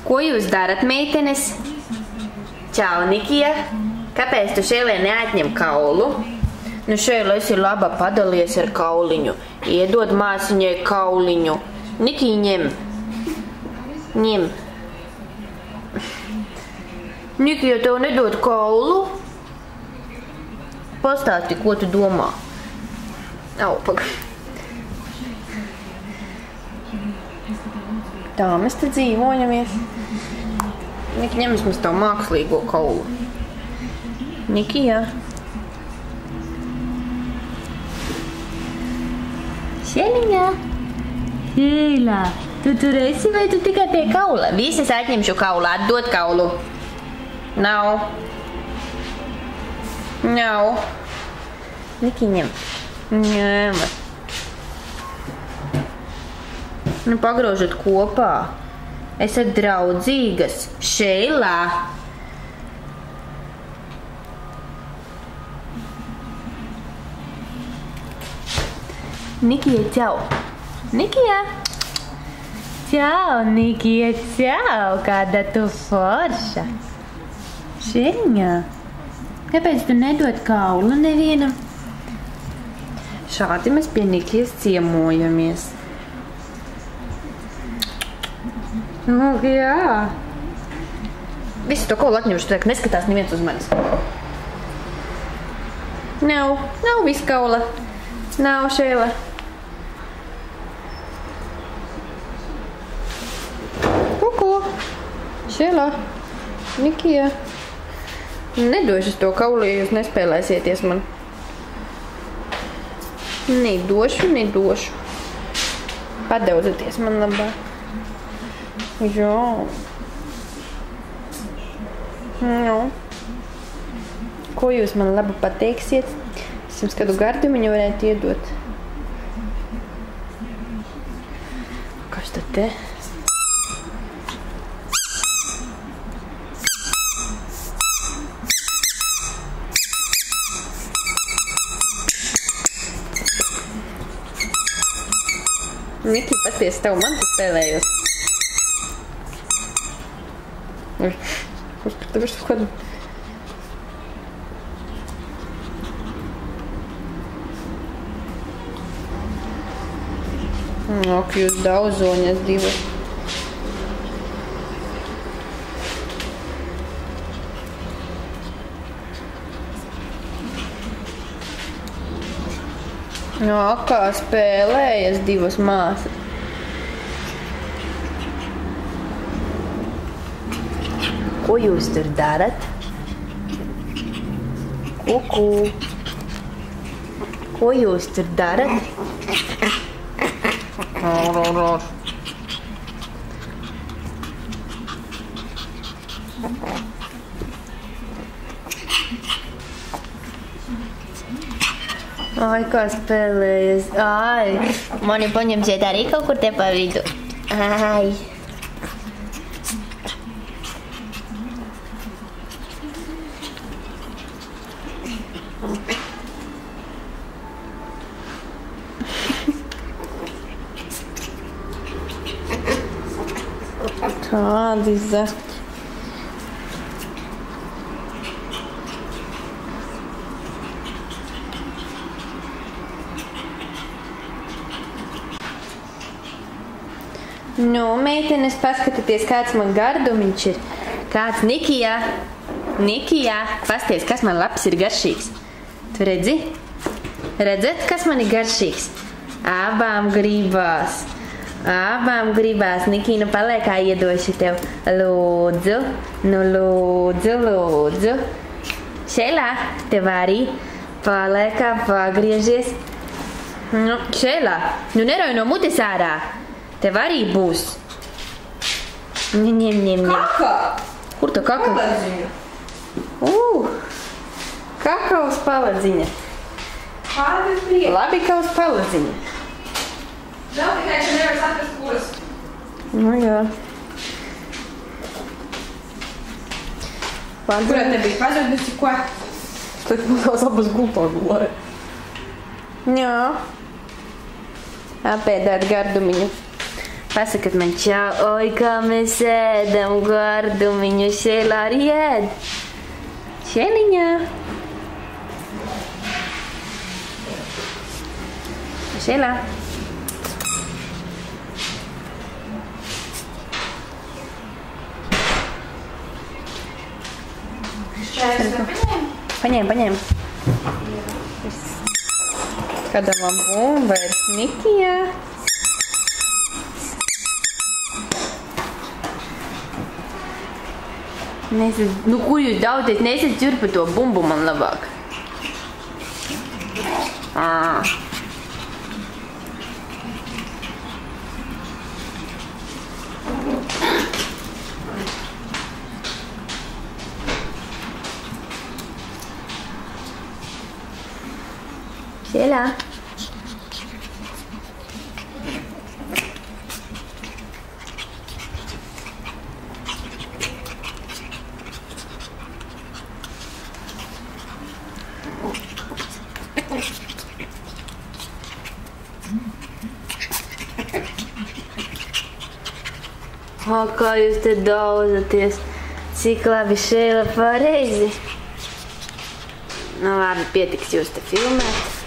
Ko jūs darat, meitenes? Čau, Nikija. Kāpēc tu Šēlē neatņem kaulu? Nu, Šēlē, esi laba, padalies ar kauliņu. Iedod māsiņai kauliņu. Nikija, ņem. Ņem. Nikija, tev nedod kaulu? Pastāsti, ko tu domā. Au, pagaid. Tā, mēs te dzīvojamies. Niki, ņemies mēs tavu mākslīgo kaulu. Nikija. Šēliņā. Šēlā, tu tur esi vai tu tikai pie kaula? Visas atņemšu kaulu, atdod kaulu. Nav. Nav. Niki, ņem. Ņem. Nu, pagrožat kopā. Esat draudzīgas. Šēlā. Nikija, čau. Nikija. Čau, Nikija, čau. Kāda tu forša. Šēliņā. Kāpēc tu nedod kaulu nevienam? Šādi mēs pie Nikijas ciemojamies. Nu, jā. Visu to kaulu atņemšu, tā neskatās neviens uz manis. Nav viss kaula. Nav, Šēla. Kuku. Šēla. Nikija. Nedošu to kaulu, ja jūs nespēlēsieties man. Nedošu. Padaudzieties man labāk. Jā. Nu. Ko jūs man labi pateiksiet? Es jums kādu gardumiņu varētu iedot. Kas tad te? Niki, pasties, tev man tu spēlējos. Kurš tev ir kādu? Ak, jūs daudzoņas divas. Ak, kā spēlējas divas māsas. Ko jūs tur darat? Kuku. Ko jūs tur darat? Ai, kā spēlējas. Ai, mani paņemsiet arī kaut kur te pa vidu. Ai. Tādi zati. Nu, meitenes, paskatieties, kāds man gardumiņš ir. Kāds Nikijā. Nikijā, pasties, kas man labs ir garšīgs. Tu redzi? Redzat, kas man ir garšīgs? Abām gribās. Abām gribās. Nikija, nu paliekā iedošu tev. Lūdzu. Nu, lūdzu. Šēlā, tev arī. Paliekā, pagriežies. Nu, Šēlā, nu nerauj no mutes ārā. Tev arī būs. Ņem. Kaka! Kur tu kaka? Paladziņa. Kakaus paladziņa. Kāda ir prieka? Labi, kaus paladziņa. Vēl tikai, ka nevar saprast, kuras. Nu, jā. Kurā te bija pazudusi, ko? Tad tās abas gultā gulēja. Jā. Apēdāt gardumiņu. Pasakat man čau. Oi, kā mēs ēdam gardumiņu. Šēlā arī ēd. Šēliņā. Šēlā. Paņēm. Kāda man bumba ir Nikijā. Nu, ko jūs daudziet? Nesiet ķurpa to bumbu man labāk. Šēlā. Kā jūs te daudzaties? Cik labi Šēla pareizi. Nu labi, pietiks jūs te filmēt.